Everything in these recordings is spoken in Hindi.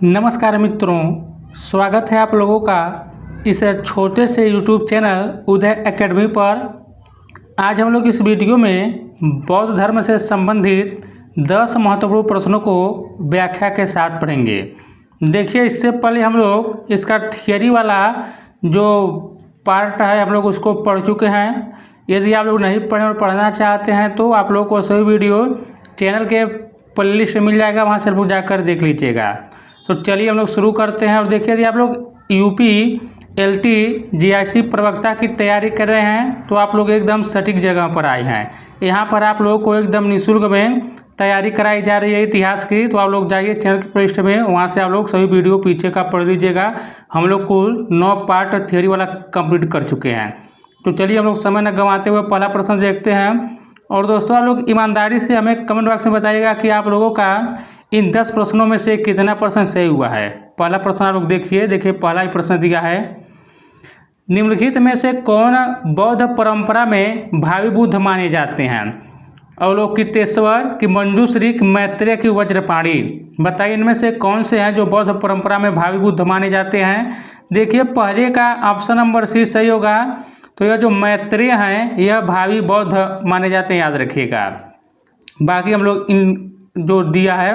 नमस्कार मित्रों, स्वागत है आप लोगों का इस छोटे से YouTube चैनल उदय एकेडमी पर। आज हम लोग इस वीडियो में बौद्ध धर्म से संबंधित 10 महत्वपूर्ण प्रश्नों को व्याख्या के साथ पढ़ेंगे। देखिए, इससे पहले हम लोग इसका थियरी वाला जो पार्ट है हम लोग उसको पढ़ चुके हैं। यदि आप लोग नहीं पढ़े और पढ़ना चाहते हैं तो आप लोग को सभी वीडियो चैनल के प्लेलिस्ट में मिल जाएगा, वहाँ से आप लोग जाकर देख लीजिएगा। तो चलिए हम लोग शुरू करते हैं। और देखिए, यदि आप लोग यूपी एलटी जीआईसी प्रवक्ता की तैयारी कर रहे हैं तो आप लोग एकदम सटीक जगह पर आए हैं। यहाँ पर आप लोगों को एकदम निःशुल्क में तैयारी कराई जा रही है इतिहास की। तो आप लोग जाइए चैनल के पृष्ठ में, वहाँ से आप लोग सभी वीडियो पीछे का पढ़ लीजिएगा। हम लोग कुल 9 पार्ट थियोरी वाला कंप्लीट कर चुके हैं। तो चलिए हम लोग समय न गंवाते हुए पहला प्रश्न देखते हैं। और दोस्तों, आप लोग ईमानदारी से हमें कमेंट बॉक्स में बताइएगा कि आप लोगों का इन 10 प्रश्नों में से कितना प्रश्न सही हुआ है। पहला प्रश्न आप लोग देखिए, पहला ही प्रश्न दिया है, निम्नलिखित में से कौन बौद्ध परंपरा में भावी बुद्ध माने जाते हैं? अवलोकितेश्वर की मंजूश्री की मैत्रेय की वज्रपाणी। बताइए इनमें से कौन से हैं जो बौद्ध परंपरा में भावी बुद्ध माने जाते हैं। देखिए, पहले का ऑप्शन नंबर सी सही होगा। तो यह जो मैत्रेय हैं यह भावी बौद्ध माने जाते हैं, याद रखिएगा। बाकी हम लोग इन जो दिया है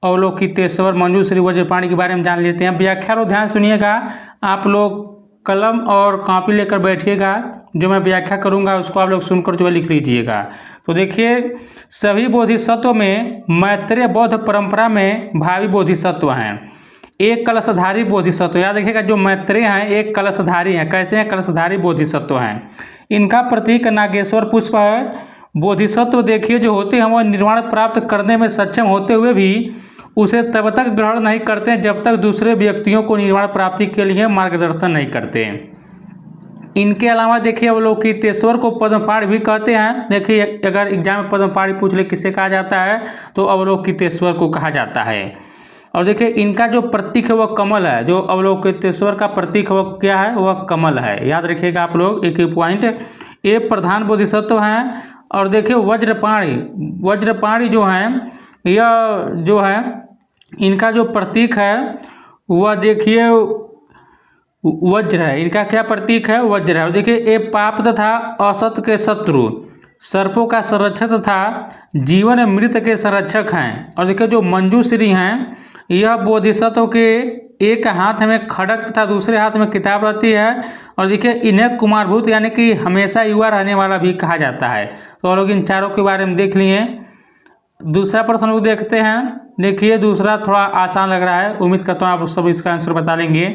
अवलोकितेश्वर मंजूश्री वज्रपाणी के बारे में जान लेते हैं। व्याख्या लो, ध्यान सुनिएगा। आप लोग कलम और कॉपी लेकर बैठिएगा, जो मैं व्याख्या करूंगा उसको आप लोग सुनकर जो है लिख लीजिएगा। तो देखिए, सभी बोधिसत्व में मैत्रेय बौद्ध परंपरा में भावी बोधिसत्व हैं। एक कलशधारी बोधिसत्व, याद रखिएगा, जो मैत्रेय हैं एक कलशधारी हैं। कैसे हैं? कलशधारी बोधिसत्व हैं। इनका प्रतीक नागेश्वर पुष्प है। बोधिसत्व देखिए जो होते हैं वह निर्वाण प्राप्त करने में सक्षम होते हुए भी उसे तब तक ग्रहण नहीं करते जब तक दूसरे व्यक्तियों को निर्वाण प्राप्ति के लिए मार्गदर्शन नहीं करते। इनके अलावा देखिए, अवलोकितेश्वर को पद्मपाणि भी कहते हैं। देखिए, अगर एग्जाम में पद्मपाणि पूछ ले किसे कहा जाता है तो अवलोकितेश्वर को कहा जाता है। और देखिए, इनका जो प्रतीक है वह कमल है। जो अवलोकितेश्वर का प्रतीक वह क्या है? वह कमल है। याद रखिएगा आप लोग, एक पॉइंट। ये प्रधान बोधिसत्व हैं। और देखिए, वज्रपाणि जो हैं यह जो है इनका जो प्रतीक है वह देखिए वज्र है। इनका क्या प्रतीक है? वज्र है। और देखिए, ये पाप तथा असत के शत्रु, सर्पों का संरक्षक तथा जीवन मृत के संरक्षक हैं। और देखिए, जो मंजूश्री हैं यह बोधिसत्व के एक हाथ में खड़ग तथा दूसरे हाथ में किताब रहती है। और देखिए, इन्हें कुमारभूत यानी कि हमेशा युवा रहने वाला भी कहा जाता है। तो हम लोग इन चारों के बारे में देख लिए। दूसरा प्रश्न लोग देखते हैं। देखिए, दूसरा थोड़ा आसान लग रहा है, उम्मीद करता हूँ आप सब इसका आंसर बता लेंगे।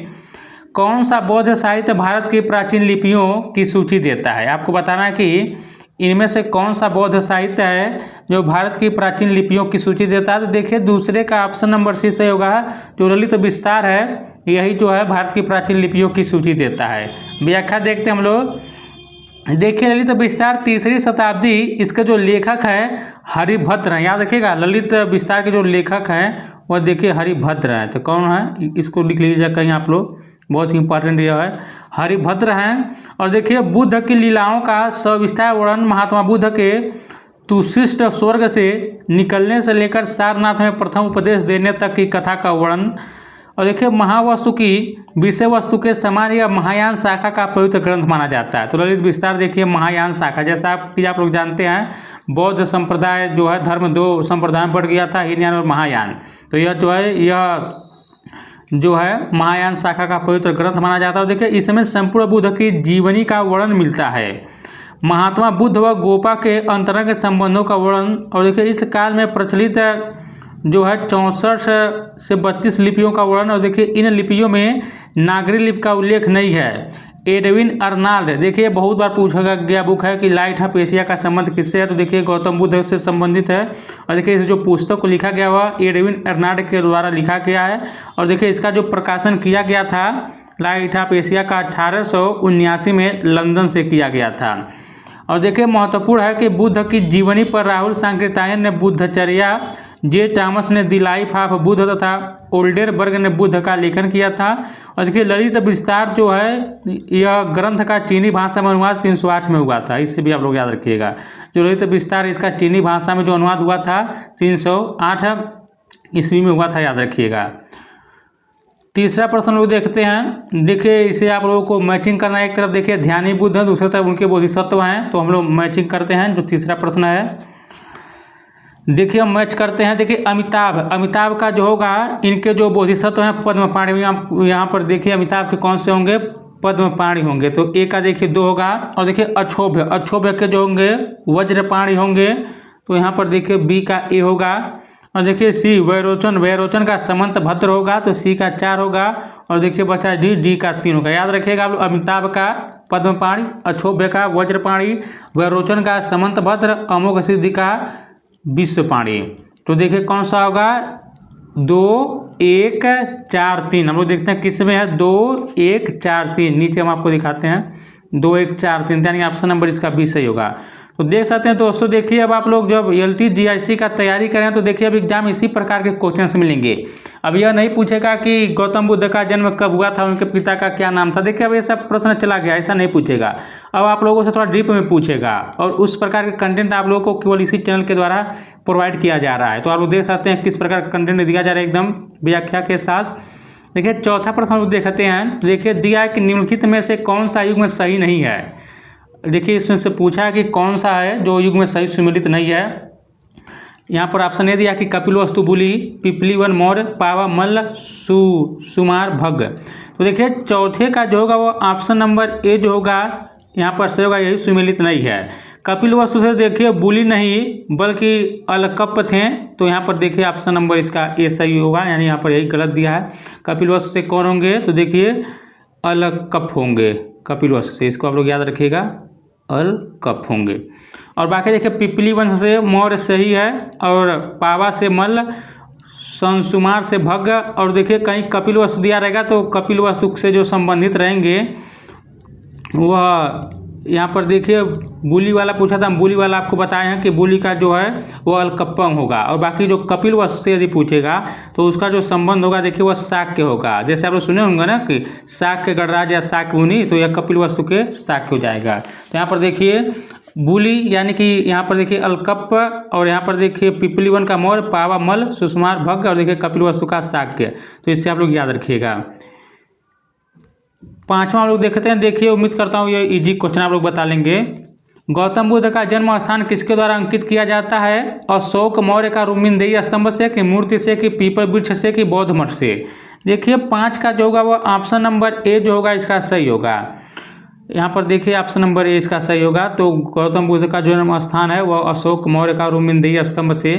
कौन सा बौद्ध साहित्य भारत की प्राचीन लिपियों की सूची देता है? आपको बताना है कि इनमें से कौन सा बौद्ध साहित्य है जो भारत की प्राचीन लिपियों की सूची देता है। तो देखिए, दूसरे का ऑप्शन नंबर सी सही होगा। जो ललित विस्तार है यही जो है भारत की प्राचीन लिपियों की सूची देता है। व्याख्या देखते हैं हम लोग। देखिए, ललित विस्तार 3री शताब्दी, इसके जो लेखक है हरिभद्र हैं। याद रखिएगा, ललित विस्तार के जो लेखक हैं वह देखिए हरिभद्र हैं। तो कौन है इसको लिख लीजिएगा कहीं आप लोग, बहुत ही इंपॉर्टेंट यह है, हरिभद्र हैं। और देखिए, बुद्ध की लीलाओं का सविस्तार वर्णन, महात्मा बुद्ध के तुशिष्ट स्वर्ग से निकलने से लेकर सारनाथ में प्रथम उपदेश देने तक की कथा का वर्णन। और देखिए, महावस्तु की विषय वस्तु के समान यह महायान शाखा का पवित्र ग्रंथ माना जाता है। तो ललित विस्तार देखिए महायान शाखा, जैसा आप लोग जानते हैं बौद्ध संप्रदाय जो है धर्म 2 संप्रदाय में बढ़ गया था, हीनयान और महायान। तो यह जो है महायान शाखा का पवित्र ग्रंथ माना जाता है। देखिए, इसमें संपूर्ण बुद्ध की जीवनी का वर्णन मिलता है, महात्मा बुद्ध व गोपा के अंतरंग संबंधों का वर्णन। और देखिए, इस काल में प्रचलित जो है 64 से 32 लिपियों का वर्णन। और देखिए, इन लिपियों में नागरी लिपि का उल्लेख नहीं है। एडविन अर्नाल्ड, देखिए बहुत बार पूछा गया बुक है कि लाइट ऑफ एशिया का संबंध किससे है? तो देखिए, गौतम बुद्ध से संबंधित है। और देखिए, इस जो पुस्तक को लिखा गया हुआ एडविन अर्नाल्ड के द्वारा लिखा गया है। और देखिए, इसका जो प्रकाशन किया गया था लाइट ऑफ एशिया का 1879 में लंदन से किया गया था। और देखिए, महत्वपूर्ण है कि बुद्ध की जीवनी पर राहुल सांकृत्यायन ने बुद्धचर्या, जे टॉमस ने द लाइफ ऑफ बुद्ध तथा ओल्डेरबर्ग ने बुद्ध का लेखन किया था। और देखिए, ललित विस्तार जो है यह ग्रंथ का चीनी भाषा में अनुवाद 308 में हुआ था। इससे भी आप लोग याद रखिएगा, जो ललित विस्तार इसका चीनी भाषा में जो अनुवाद हुआ था 308 ईस्वी में हुआ था, याद रखिएगा। तीसरा प्रश्न लोग देखते हैं। देखिए इसे आप लोगों को मैचिंग करना है। एक तरफ देखिए ध्यानी बुद्ध है, दूसरी तरफ उनके बोधिसत्व हैं, तो हम लोग मैचिंग करते हैं। जो तीसरा प्रश्न है देखिए हम मैच करते हैं। देखिए अमिताभ का जो होगा, इनके जो बोधिसत्व हैं पद्म पाणी, यहाँ पर देखिए अमिताभ के कौन से होंगे, पद्म पाणी होंगे। तो ए का देखिए 2 होगा। और देखिए अक्षोभ्य के जो होंगे वज्रपाणी होंगे, तो यहाँ पर देखिए बी का ए होगा। और देखिए सी वैरोचन का समंत भद्र होगा, तो सी का 4 होगा। और देखिए बचा डी का 3 होगा। याद रखिएगा आप लोग, अमिताभ का पद्मपाणी, अक्षोभ्य का वज्रपाणी, वैरोचन का समंत भद्र, अमोघ सिद्धि का विश्वपाणी। तो देखिए कौन सा होगा, 2 1 4 3। हम लोग देखते हैं किस में है, 2 1 4 3। नीचे हम आपको दिखाते हैं 2 1 4 3, यानी ऑप्शन नंबर इसका बी सही होगा। तो देख सकते हैं दोस्तों, देखिए अब आप लोग जब LT GIC का तैयारी करें तो देखिए अब एग्जाम इसी प्रकार के क्वेश्चंस मिलेंगे। अब यह नहीं पूछेगा कि गौतम बुद्ध का जन्म कब हुआ था, उनके पिता का क्या नाम था। देखिए अब ये सब प्रश्न चला गया, ऐसा नहीं पूछेगा। अब आप लोगों से थोड़ा डीप में पूछेगा, और उस प्रकार के कंटेंट आप लोगों को केवल इसी चैनल के द्वारा प्रोवाइड किया जा रहा है। तो आप लोग देख सकते हैं किस प्रकार का कंटेंट दिया जा रहा है, एकदम व्याख्या के साथ। देखिए चौथा प्रश्न हम लोग देखते हैं। देखिए दिया है कि निम्नलिखित में से कौन सा युग में सही नहीं है। देखिए इसमें से पूछा है कि कौन सा है जो युग में सही सुमेलित नहीं है। यहाँ पर ऑप्शन ए दिया कि कपिलवस्तु बुली, पिपलीवन मौर्य, पावा मल्ल, सुमार भग। तो देखिए चौथे का जो होगा वो ऑप्शन नंबर ए जो होगा यहाँ पर सही होगा, यही सुमेलित नहीं है। कपिलवस्तु से देखिए बुली नहीं बल्कि अलकप थे, तो यहाँ पर देखिए ऑप्शन नंबर इसका ए सही होगा, यानी यहाँ पर यही गलत दिया है। कपिलवस्तु से कौन होंगे, तो देखिए अलकप होंगे कपिलवस्तु से, इसको आप लोग याद रखिएगा, अलकप होंगे। और बाकी देखिए पिपली वंश से मौर्य सही है, और पावा से मल्ल, संसुमार से भग। और देखिए कहीं कपिलवस्तु दिया रहेगा तो कपिलवस्तु से जो संबंधित रहेंगे वह यहाँ पर देखिए बुली वाला पूछा था, हम बुली वाला आपको बताए हैं कि बुली का जो है वो अलकप्पम होगा। और बाकी जो कपिलवस्तु से यदि पूछेगा तो उसका जो संबंध होगा देखिए वह शाक्य होगा। जैसे आप लोग सुने होंगे ना कि शाक्य गणराज या शाक्य मुनि, तो यह कपिलवस्तु के शाक्य हो जाएगा। तो यहाँ पर देखिए बुली यानी कि यहाँ पर देखिए अलकप्प, और यहाँ पर देखिए पिपलीवन का मौर्य, पावा मल्ल, सुषमार भग, और देखिए कपिलवस्तु का शाक्य। तो इससे आप लोग याद रखिएगा। पांचवा लोग देखते हैं। देखिए उम्मीद करता हूँ ये इजी क्वेश्चन आप लोग बता लेंगे। गौतम बुद्ध का जन्म स्थान किसके द्वारा अंकित किया जाता है। अशोक मौर्य का रुक्मिणदेही स्तंभ से, कि मूर्ति से, कि पीपल वृक्ष से, कि बौद्ध मठ से। देखिए 5 का जो होगा वो ऑप्शन नंबर ए जो होगा इसका सही होगा। यहाँ पर देखिए ऑप्शन नंबर ए इसका सही होगा। तो गौतम बुद्ध का जो जन्म स्थान है वह अशोक मौर्य का रुक्मिणदेही स्तंभ से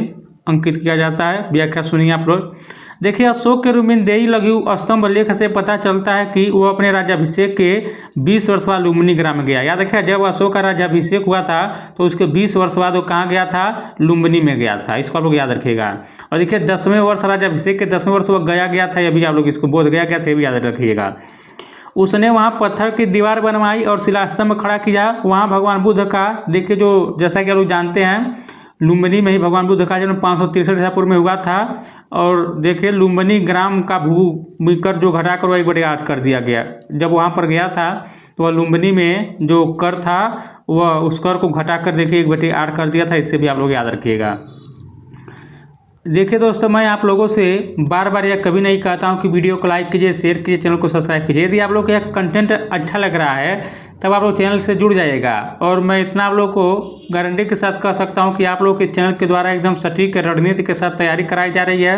अंकित किया जाता है। व्याख्या सुनिए आप लोग। देखिए अशोक के रुक्मिणदेही लघु स्तंभ लेख से पता चलता है कि वह अपने राज्याभिषेक के 20 वर्ष बाद लुम्बिनी ग्राम गया। याद रखिए जब अशोक का राज्याभिषेक हुआ था तो उसके 20 वर्ष बाद वो कहाँ गया था, लुम्बिनी में गया था। इसको आप लोग याद रखिएगा। और देखिए 10वें वर्ष राज्याभिषेक के 10वें वर्ष वो गया था, ये भी आप लोग इसको बोध गया था, ये भी याद रखिएगा। उसने वहाँ पत्थर की दीवार बनवाई और शिलास्तंभ खड़ा किया। वहाँ भगवान बुद्ध का देखिए जो जैसा कि आप लोग जानते हैं लुम्बिनी में ही भगवान बुद्ध का जन्म 563 ईसा पूर्व में हुआ था। और देखिए लुम्बिनी ग्राम का भूमिकर जो घटाकर वह 1/8 कर दिया गया। जब वहाँ पर गया था तो वह लुम्बिनी में जो कर था वह उस कर को घटाकर देखिए 1/8 कर दिया था। इससे भी आप लोग याद रखिएगा। देखिए दोस्तों मैं आप लोगों से बार बार यह कभी नहीं कहता हूं कि वीडियो को लाइक कीजिए, शेयर कीजिए, चैनल को सब्सक्राइब कीजिए। यदि आप लोग को यह कंटेंट अच्छा लग रहा है तब आप लोग चैनल से जुड़ जाइएगा। और मैं इतना आप लोग को गारंटी के साथ कह सकता हूं कि आप लोग के चैनल के द्वारा एकदम सटीक रणनीति के साथ तैयारी कराई जा रही है।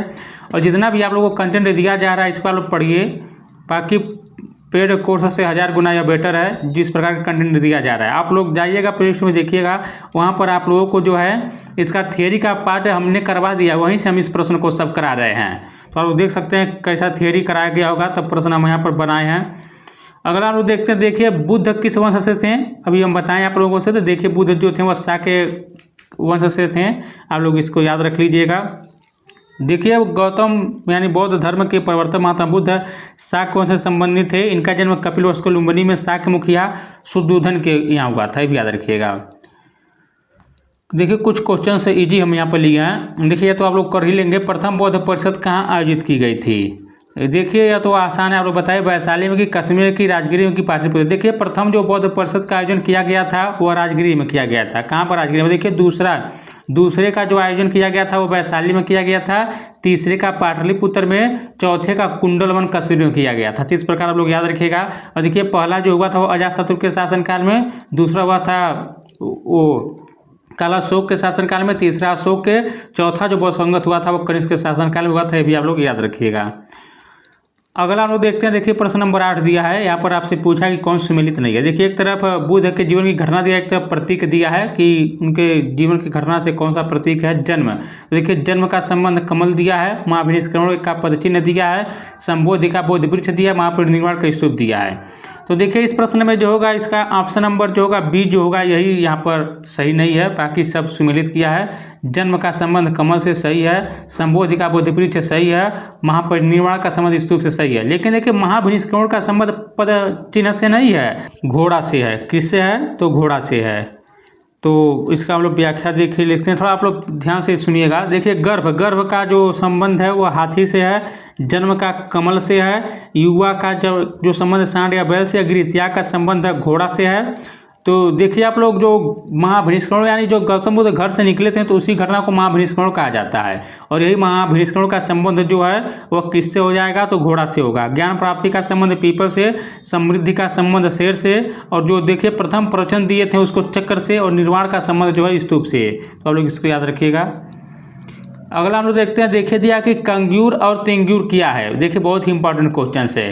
और जितना भी आप लोगों को कंटेंट दिया जा रहा है इसको आप लोग पढ़िए। बाकी पेड कोर्स से 1000 गुना यह बेटर है जिस प्रकार का कंटेंट दिया जा रहा है। आप लोग जाइएगा प्ले स्टोर में देखिएगा, वहाँ पर आप लोगों को जो है इसका थियरी का पार्ट हमने करवा दिया, वहीं से हम इस प्रश्न को सब करा रहे हैं। तो आप लोग देख सकते हैं कैसा थियरी कराया गया होगा, तब प्रश्न हम यहाँ पर बनाए हैं। अगर आप लोग देखते हैं देखिए बुद्ध किस वंश से थे, अभी हम बताएं आप लोगों से। तो देखिए बुद्ध जो थे वह शाक्य वंश से थे, आप लोग इसको याद रख लीजिएगा। देखिए गौतम यानी बौद्ध धर्म के प्रवर्तक महात्मा बुद्ध शाक्य वंश से संबंधित थे। इनका जन्म कपिलवस्तु को लुम्बिनी में शाक्य मुखिया शुद्धोधन के यहाँ हुआ था, ये भी याद रखिएगा। देखिए कुछ क्वेश्चन से इजी हम यहाँ पर लिए हैं। देखिए तो आप लोग कर ही लेंगे। प्रथम बौद्ध परिषद कहाँ आयोजित की गई थी। देखिए या तो आसान है, आप लोग बताइए वैशाली में कि कश्मीर की, राजगिरी में कि पाटलिपुत्र। देखिए प्रथम जो बौद्ध परिषद का आयोजन किया गया था वह राजगिरी में किया गया था। कहाँ पर, राजगिरी में। देखिए दूसरा दूसरे का जो आयोजन किया गया था वो वैशाली में किया गया था, तीसरे का पाटलिपुत्र में, चौथे का कुंडलवन कस्बे में किया गया था। तो इस प्रकार आप लोग याद रखिएगा। और देखिए पहला जो हुआ था वो अजातशत्रु के शासनकाल में, दूसरा हुआ था वो काला अशोक के शासनकाल में, तीसरा अशोक के, चौथा जो बौद्धसंगत हुआ था वो कनिष्क के शासनकाल में हुआ था। ये भी आप लोग याद रखिएगा। अगला हम लोग देखते हैं। देखिए प्रश्न नंबर 8 दिया है, यहाँ पर आपसे पूछा कि कौन सुमेलित नहीं है। देखिए एक तरफ बुद्ध के जीवन की घटना दिया, एक तरफ प्रतीक दिया है कि उनके जीवन की घटना से कौन सा प्रतीक है, जन्म। तो देखिए जन्म का संबंध कमल दिया है, महाभिनिष्क्रमण का पदचिन्ह दिया है, संबोधि का बोधि वृक्ष दिया, महापरिनिर्वाण का स्तूप दिया है। तो देखिए इस प्रश्न में जो होगा इसका ऑप्शन नंबर जो होगा बी जो होगा यही यहाँ पर सही नहीं है, बाकी सब सुमेलित किया है। जन्म का संबंध कमल से सही है, संबोधि का बोधि वृक्ष सही है, महापरिनिर्वाण का संबंध स्तूप से सही है। लेकिन देखिए महाभिनिष्क्रमण का संबंध पद चिन्ह से नहीं है, घोड़ा से है। किससे है? तो घोड़ा से है। तो इसका हम लोग व्याख्या देखिए लिखते हैं, थोड़ा आप लोग ध्यान से सुनिएगा। देखिए गर्भ का जो संबंध है वो हाथी से है, जन्म का कमल से है, युवा का जो संबंध सांड या बैल से, गृहत्याग का संबंध है घोड़ा से है। तो देखिए आप लोग जो महाभिनिष्क्रमण यानी जो गौतम बुद्ध घर से निकले थे तो उसी घटना को महाभिनिष्क्रमण कहा जाता है। और यही महाभिनिष्क्रमण का संबंध जो है वह किससे हो जाएगा? तो घोड़ा से होगा। ज्ञान प्राप्ति का संबंध पीपल से, समृद्धि का संबंध शेर से, और जो देखिए प्रथम प्रवचन दिए थे उसको चक्र से, और निर्वाण का संबंध जो है स्तूप से। तो आप लोग इसको याद रखिएगा। अगला हम लोग देखते हैं। देखिए दिया कि कंग्यूर और तेंगूर क्या है। देखिए बहुत ही इंपॉर्टेंट क्वेश्चन है,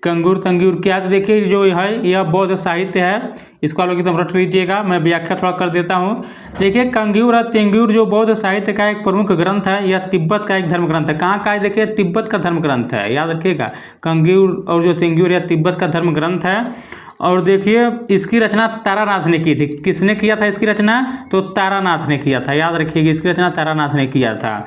कंगूर तंगूर क्या है। तो देखिए जो है यह बौद्ध साहित्य है, इसको आप लोग एकदम रट लीजिएगा। मैं व्याख्या थोड़ा कर देता हूँ। देखिए कंगूर और तेंगूर जो बौद्ध साहित्य का एक प्रमुख ग्रंथ है, यह तिब्बत का एक धर्म ग्रंथ है। कहाँ का है? देखिए तिब्बत का धर्म ग्रंथ है, याद रखिएगा। कंगूर और जो तेंगूर यह तिब्बत का धर्म ग्रंथ है। और देखिए इसकी रचना तारानाथ ने की थी। किसने किया था इसकी रचना? तो तारानाथ ने किया था, याद रखिएगा। इसकी रचना तारानाथ ने किया था।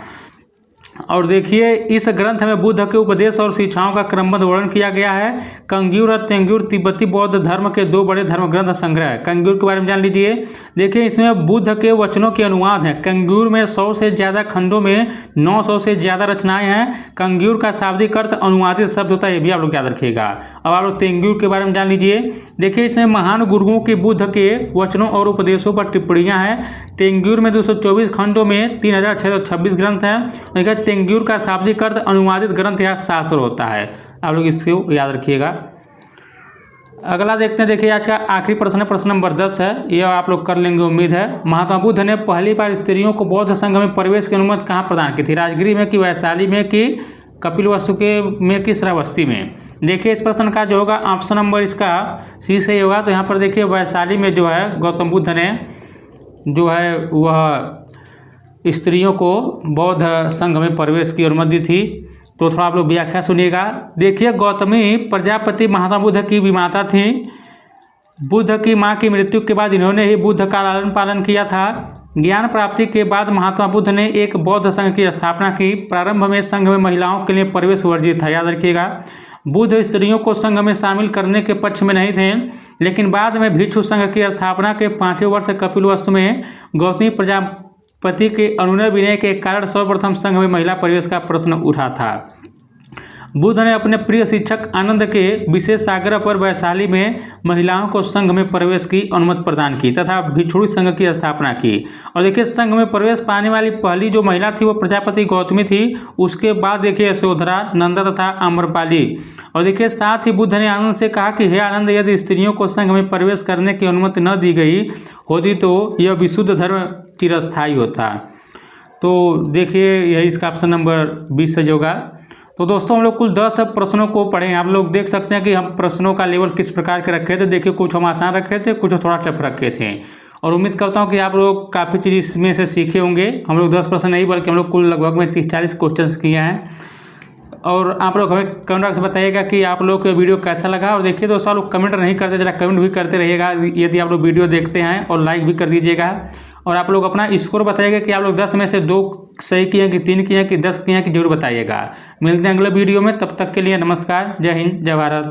और देखिए इस ग्रंथ में बुद्ध के उपदेश और शिक्षाओं का क्रमबद्ध वर्णन किया गया है। कंगूर और तेंगूर तिब्बती बौद्ध धर्म के दो बड़े धर्म ग्रंथ संग्रह है। कंगूर के बारे में जान लीजिए। देखिए इसमें बुद्ध के वचनों के अनुवाद हैं। कंगूर में 100 से ज़्यादा खंडों में 900 से ज़्यादा रचनाएं हैं। कंगूर का शाब्दिक अर्थ अनुवादित शब्द होता है, ये भी आप लोग याद रखिएगा। अब आप लोग तेंगूर के बारे में जान लीजिए। देखिए इसमें महान गुरुओं के बुद्ध के वचनों और उपदेशों पर टिप्पणियाँ हैं। तेंगूर में 224 खंडों में 3626 ग्रंथ हैं। तेंगूर का शाब्दिक अर्थ अनुवादित ग्रंथ या शास्त्र होता है। आप लोग इसको याद रखिएगा। अगला देखते हैं। देखिए आज का आखिरी प्रश्न प्रश्न नंबर 10 है, यह आप लोग कर लेंगे उम्मीद है। महात्मा बुद्ध ने पहली बार स्त्रियों को बौद्ध संघ में प्रवेश की अनुमति कहाँ प्रदान की थी? राजगीर में कि वैशाली में कि कपिलवस्तु के में कि श्रावस्ती में? देखिए इस प्रश्न का जो होगा ऑप्शन नंबर इसका सी सही होगा। तो यहाँ पर देखिए वैशाली में जो है गौतम बुद्ध ने जो है वह स्त्रियों को बौद्ध संघ में प्रवेश की अनुमति दी थी। तो थोड़ा आप लोग व्याख्या सुनिएगा। देखिए गौतमी प्रजापति महात्मा बुद्ध की विमाता थी। बुद्ध की मां की मृत्यु के बाद इन्होंने ही बुद्ध का लालन पालन किया था। ज्ञान प्राप्ति के बाद महात्मा बुद्ध ने एक बौद्ध संघ की स्थापना की। प्रारंभ में संघ में महिलाओं के लिए प्रवेश वर्जित था, याद रखिएगा। बुद्ध स्त्रियों को संघ में शामिल करने के पक्ष में नहीं थे, लेकिन बाद में भिक्षु संघ की स्थापना के 5वें वर्ष कपिलवस्तु में गौतमी प्रजापति के अनुनय विनय के कारण सर्वप्रथम संघ में महिला प्रवेश का प्रश्न उठा था। बुद्ध ने अपने प्रिय शिक्षक आनंद के विशेष आग्रह पर वैशाली में महिलाओं को संघ में प्रवेश की अनुमति प्रदान की तथा भिक्षुणी संघ की स्थापना की। और देखिए संघ में प्रवेश पाने वाली पहली जो महिला थी वो प्रजापति गौतमी थी। उसके बाद देखिए यशोधरा, नंदा तथा आम्रपाली। और देखिए साथ ही बुद्ध ने आनंद से कहा कि हे आनंद, यदि स्त्रियों को संघ में प्रवेश करने की अनुमति न दी गई होती तो यह विशुद्ध धर्म चिरस्थायी होता। तो देखिए यही इसका ऑप्शन नंबर 20 सही होगा। तो दोस्तों हम लोग कुल 10 प्रश्नों को पढ़े। आप लोग देख सकते हैं कि हम प्रश्नों का लेवल किस प्रकार के रखे थे। देखिए कुछ हम आसान रखे थे, कुछ थोड़ा टफ रखे थे। और उम्मीद करता हूं कि आप लोग काफ़ी चीज़ इसमें से सीखे होंगे। हम लोग 10 प्रश्न नहीं बल्कि हम लोग कुल लगभग में 30-40 क्वेश्चन किए हैं। और आप लोग हमें कमेंट बॉक्स में बताइएगा कि आप लोग को वीडियो कैसा लगा। और देखिए दोस्तों आप लोग कमेंट नहीं करते, जरा कमेंट भी करते रहिएगा यदि आप लोग वीडियो देखते हैं, और लाइक भी कर दीजिएगा। और आप लोग अपना स्कोर बताइएगा कि आप लोग 10 में से 2 सही किए हैं कि 3 किए हैं कि 10 किए हैं कि जरूर बताइएगा। मिलते हैं अगले वीडियो में, तब तक के लिए नमस्कार। जय हिंद, जय भारत।